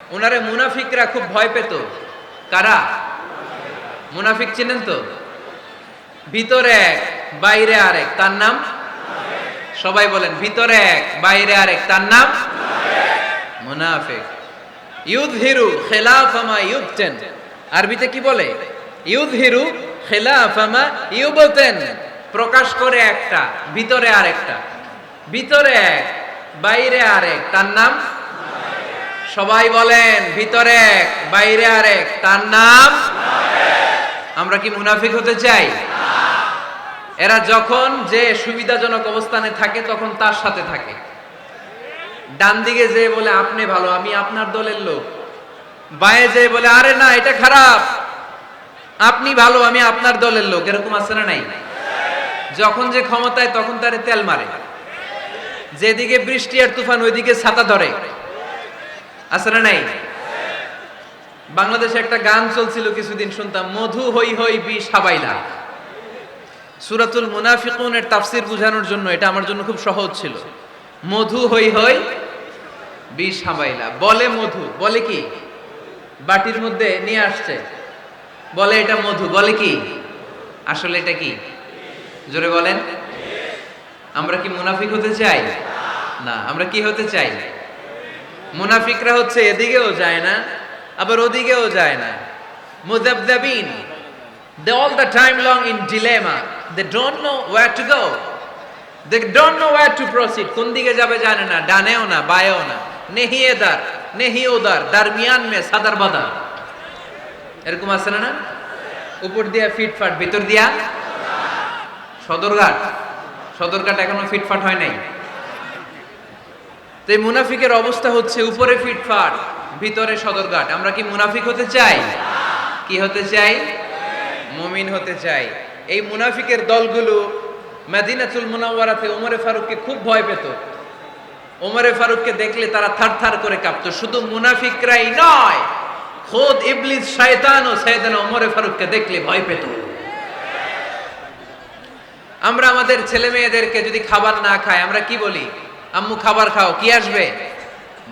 ওনারে মুনাফিকরা খুব ভয় পেত। কারা? মুনাফিক চিনেন তো? ভিতরে এক বাইরে আরেক, তার নাম? সবাই বলেন, ভিতরে এক বাইরে আরেক, তার নাম মুনাফিক। ইউযহিরু খিলাফা মা ইউবতিন, আরবিতে কি বলে? ইউযহিরু খিলাফা মা ইউবতিন, প্রকাশ করে একটা, ভিতরে আরেকটা। ভিতরে এক বাইরে আরেক, তার নাম? সবাই বলেন, ভিতরে এক বাইরে আরেক, তার নাম? আমরা কি মুনাফিক হতে চাই? এরা যখন যে সুবিধাজনক অবস্থানে থাকে তখন তার সাথে থাকে। ডান দিকে যে বলে আপনি ভালো, আমি আপনার দলের লোক। বায়ে যে বলে আরে না এটা খারাপ, আপনি ভালো, আমি আপনার দলের লোক। এরকম আছে না নাই? যখন যে ক্ষমতায় তখন তারে তেল মারে। যেদিকে বৃষ্টি আর তুফান ওইদিকে ছাতা ধরে। আছে না নাই? বাংলাদেশে একটা গান চলছিল কিছুদিন, শুনতাম, মধু হই হই বিষ হাবাইলা। সূরাতুল মুনাফিকুনের তাফসীর বোঝানোর জন্য এটা আমার জন্য খুব সহজ ছিল। মধু হই হই বিষ হাবাইলা, বলে মধু, বলে কি? বাটির মধ্যে নিয়ে আসছে, বলে এটা মধু, বলে কি? আসলে এটা কি? জোরে বলেন। আমরা কি মুনাফিক হতে চাই? না। আমরা কি হতে চাই? মুনাফিকরা হচ্ছে এদিকেও যায় না আবার ওদিকেও যায় না। মুযাবযাবিন, they all the time long in dilemma, they don't know where to go, they don't know where to proceed, কোন দিকে যাবে জানে না, ডানেও না বায়েও না, নেহি এদার নেহি ওদার, দরমিয়ান মে সাদার বাদার। এরকম আছে না? উপর দিয়া ফিটফাট, ভিতর দিয়া সদরঘাট। সদরঘাট এখনো ফিটফাট হয় নাই। তো এই মুনাফিকের অবস্থা হচ্ছে উপরে ফিটফাট, ভিতরে সদরঘাট। আমরা কি মুনাফিক হতে চাই? কি হতে চাই? মুমিন হতে চাই। এই মুনাফিকের দলগুলো মদিনাতুল মুনাওয়ারাতে ওমরে ফারুককে খুব ভয় পেত। ওমরে ফারুককে দেখলে তারা থারথার করে কাঁপতো। শুধু মুনাফিকরাই নয়, খোদ ইবলিস শয়তানও সাইয়েদনা ওমরে ফারুককে দেখলে ভয় পেত। আমরা আমাদের ছেলে মেয়েদেরকে যদি খাবার না খায় আমরা কি বলি? আম্মু খাবার খাও। কি আসবে?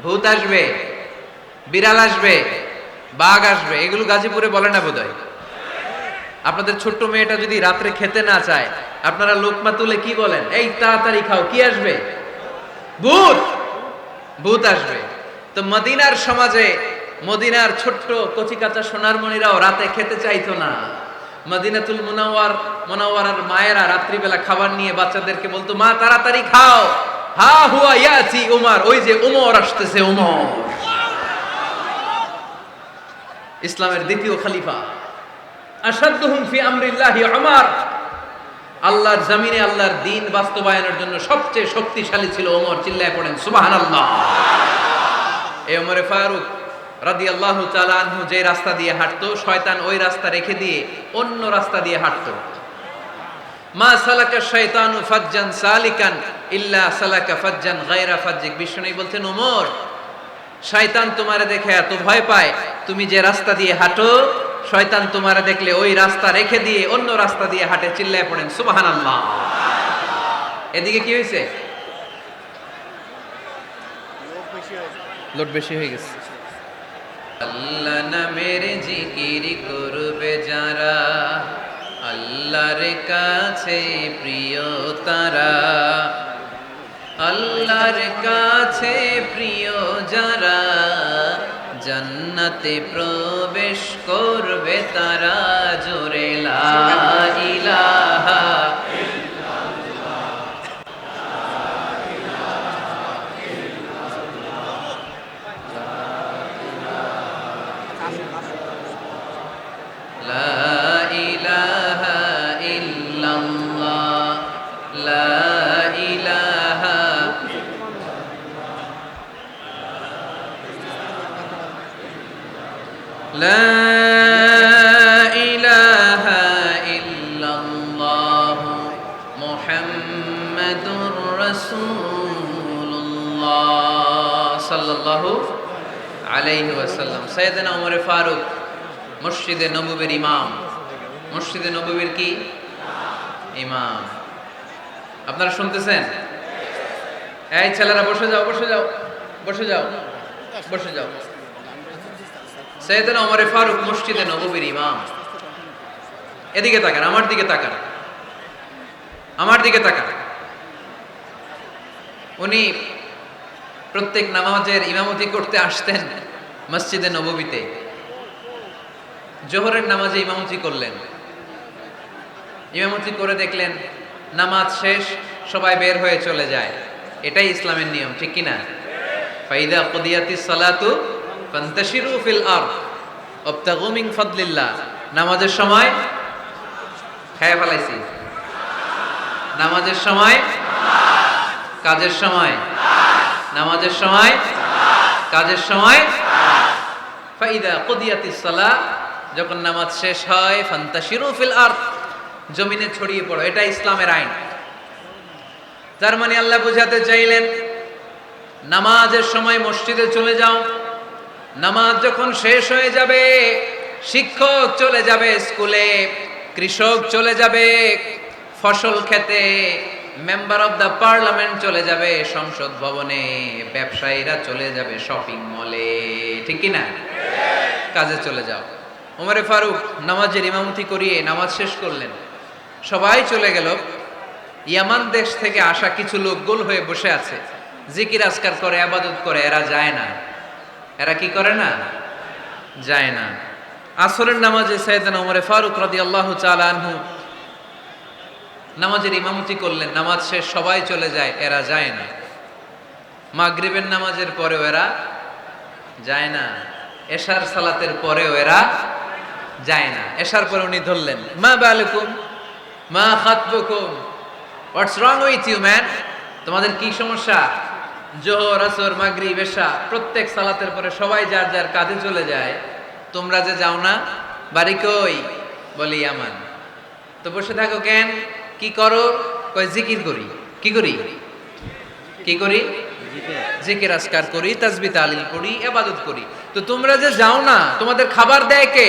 ভূত আসবে, বিড়াল আসবে, বাঘ আসবে। এগুলো গাজীপুরে বলে না বোধহয়। আপনাদের ছোট্ট মেয়েটা যদি রাত্রে খেতে না চায়, আপনারা লোকমা তুলে কি বলেন? এই তাড়াতাড়ি খাও, কি আসবে? ভূত। ভূত আসবে। তো মদিনার সমাজে মদিনার ছোট্ট কচিকাঁচা সোনারমণিরাও রাতে খেতে চাইতো না। মদিনাতুল মুনাওয়ারার মায়েরা রাত্রিবেলা খাবার নিয়ে বাচ্চাদেরকে বলতো, মা তাড়াতাড়ি খাও, হা হুয়া ইয়াতি উমর, ওই যে উমর আসতেছে, উমর ইসলামের দ্বিতীয় খলিফা। আশাদ্দুহুম ফি আমরিল্লাহি উমর, আল্লাহর জমিনে আল্লাহর দ্বীন বাস্তবায়নের জন্য সবচেয়ে শক্তিশালী ছিল ওমর। চিল্লায় পড়েন সুবহানাল্লাহ। এই ওমরে ফারুক রাদিয়াল্লাহু তাআলা আনহু যে রাস্তা দিয়ে হাঁটতো, শয়তান ওই রাস্তা রেখে দিয়ে অন্য রাস্তা দিয়ে হাঁটতো। মা সালাকা শাইতানু ফাজ্জান সালিকান ইল্লা সালাকা ফাজ্জান গায়রা ফাজ্জিক। বিষ্ণু বলতেন, ওমর, শয়তান তোমারে দেখে এত ভয় পায়, তুমি যে রাস্তা দিয়ে হাঁটো শয়তান তোমারে দেখলে ওই রাস্তা রেখে দিয়ে অন্য রাস্তা দিয়ে হাঁটে। চিল্লায় পড়েন সুবহানাল্লাহ। এদিকে কি হয়েছে? লোড বেশি হয়ে গেছে। আল্লাহ নামের জিকির করবে যারা, আল্লাহর কাছে প্রিয় তারা। আল্লাহর কাছে প্রিয় যারা, জান্নাতে প্রবেশ করবে তারা। জোরে লা ইলাহা ইল্লাল্লাহ, লা ইলাহা ইল্লাল্লাহ, লা ইলাহা লা ইলাহা ইল্লাল্লাহ মুহাম্মাদুর রাসূলুল্লাহ সাল্লাল্লাহু আলাইহি ওয়াসাল্লাম। সাইয়েদনা ওমর ফারুক মসজিদে নববীর ইমাম। মসজিদে নববীর কি? ইমাম। আপনারা শুনতেছেন? এই ছেলেরা বসে যাও, বসে যাও, বসে যাও, বসে যাও। সাইয়েদনা ওমর ফারুক মসজিদে নববীর ইমাম। এদিকে তাকান, আমার দিকে তাকান, আমার দিকে তাকান। উনি প্রত্যেক নামাজের ইমামতি করতে আসতেন মসজিদে নববীতে। জোহরের নামাজে ইমামতি করলেন, ইমামতি করে দেখলেন নামাজ শেষ, সবাই বের হয়ে চলে যায়। এটাই ইসলামের নিয়ম, ঠিক কিনা? ফাইদা কুদিয়াতিস সালাতু ফান্তাশিরু ফিল আরদ ওয়াবতাগু মিন ফাদলিল্লাহ। নামাজের সময় খায়া ফেলাইছি, নামাজের সময়, কাজের সময়, নামাজের সময়, কাজের সময়। ফাইদা কুদিয়াতিস সালাহ, যখন নামাজ শেষ হয়, ফান্তাশিরু ফিল আরদ, জমিনে ছড়িয়ে পড়ো। এটা ইসলামের আইন। তার মানে আল্লাহ বুঝাতে চাইলেন নামাজের সময় মসজিদে চলে যাও। নামাজ যখন শেষ হয়ে যাবে, শিক্ষক চলে যাবে স্কুলে, কৃষক চলে যাবে ফসল খেতে, মেম্বার অফ দ্য পার্লামেন্ট চলে যাবে সংসদ ভবনে, ব্যবসায়ীরা চলে যাবে শপিং মলে, ঠিক কিনা? কাজে চলে যাও। ওমরে ফারুক নামাজের ইমামতি করিয়ে নামাজ শেষ করলেন, সবাই চলে গেল। ইয়ামান দেশ থেকে আসা কিছু লোক গোল হয়ে বসে আছে, জিকির আজকার করে, ইবাদত করে। এরা যায় না। এরা কি করে না? যায় না। আসরের নামাজে সাইয়েদনা ওমর ফারুক রাদিয়াল্লাহু তাআলা আনহু নামাজের ইমামতি করলেন। নামাজ শেষ, সবাই চলে যায়, এরা যায় না। মাগরিবের নামাজের পরেও এরা যায় না। এশার সালাতের পরেও এরা যায় না। এশার পরে উনি ধরলেন, মা বালুকুম মা খাতবুকুম, হোয়াটস রং উইথ ইউ ম্যান? তোমাদের কি সমস্যা? জোহর, আসর, মাগরিব, এশা প্রত্যেক সালাতের পরে সবাই যার যার কাজে চলে যায়, তোমরা যে যাও না? বাড়ি কই? বলি ইয়ামান। তো বসে থাকো কেন? কি করো? কয় জিকির করি। কি করি? কি করি? জিকির আজকার করি, তাসবিহ তাহলিল করি, ইবাদত করি। তো তোমরা যে যাও না, তোমাদের খাবার দেয় কে?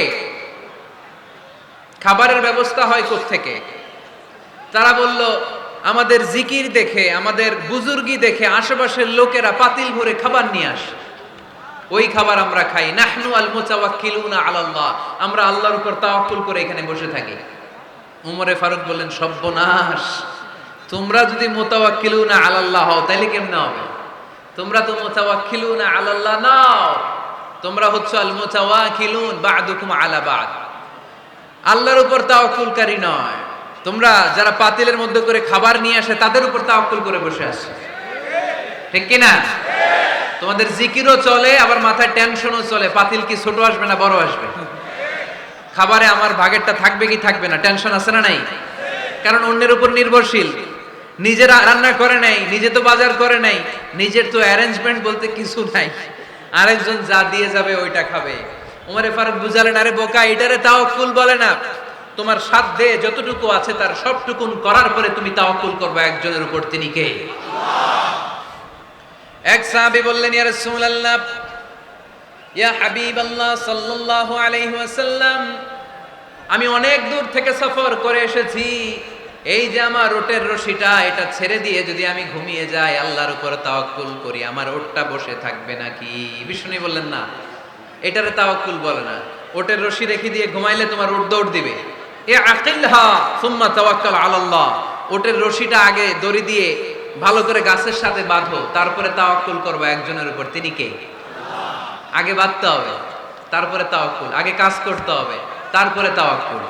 খাবারের ব্যবস্থা হয় কোত্থেকে? তারা বলল, আমাদের জিকির দেখে, আমাদের বুজুর্গি দেখে আশেপাশের লোকেরা পাতিল ভরে খাবার নিয়ে আসে, ওই খাবার আমরা খাই। নাহনু আল মুতাওয়াক্কিলুনা আলাল্লাহ, আমরা আল্লাহর উপর তাওয়াক্কুল করে এখানে বসে থাকি। উমরে ফারুক বললেন, সর্বনাশ, তোমরা যদি মুতাওয়াক্কিলুনা আলাল্লাহ হও তাহলে কেমনে হবে? তোমরা তো মুতাওয়াক্কিলুনা আলাল্লাহ নাও, তোমরা হচ্ছে আল মুতাওয়াক্কিলুন বা'দুকুম আলা বা'দ, আল্লাহর উপর তাওয়াক্কুলকারী নয়। তোমরা যারা পাতিলের মধ্যে করে খাবার নিয়ে আসে তাদের উপর তাওয়াক্কুল করে বসে আছে, ঠিক কি না? তোমাদের জিকিরও চলে, আবার মাথায় টেনশনও চলে, পাতিল কি ছোট আসবে না বড় আসবে, খাবারে আমার ভাগেরটা থাকবে কি থাকবে না, টেনশন আছে না নাই? কারণ অন্যের উপর নির্ভরশীল, নিজের রান্না করে নাই, নিজে তো বাজার করে নাই, নিজের তো অ্যারেঞ্জমেন্ট বলতে কিছু নাই, আরেকজন যা দিয়ে যাবে ওইটা খাবে। ওমরে ফারুক বুঝালেন, আরে বোকা, এটারে তাওয়াক্কুল বলে না। তোমার সাধ্যে যতটুকু আছে তার সবটুকুন করার পরে তুমি তাওয়াক্কুল করবে একজনের উপর, তিনি কে? এক সাহাবী বললেন, ইয়া রাসূলুল্লাহ, ইয়া হাবিবাল্লাহ সাল্লাল্লাহু আলাইহি ওয়াসাল্লাম, আমি অনেক দূর থেকে সফর করে এসেছি, এই যে আমার ওটের রশিটা, এটা ছেড়ে দিয়ে যদি আমি ঘুমিয়ে যাই, আল্লাহর উপর তাওয়াক্কুল করি, আমার ওটটা বসে থাকবে নাকি? বিষ্ণু বললেন, না, এটারে তাওয়াক্কুল বলে না। ওটের রশি রেখে দিয়ে ঘুমাইলে তোমার ওট দৌড় দিবে। এ আকিলহা সুম্মা তাওয়াক্কাল আলাল্লাহ, ওটের রশিটা আগে দড়ি দিয়ে ভালো করে গাছের সাথে বাঁধো, তারপরে তাওয়াক্কুল করবে একজনের উপর, তিনি কে? আগে বাঁধতে হবে, তারপরে তাওয়াক্কুল, আগে কাজ করতে হবে, তারপরে তাওয়াক্কুল।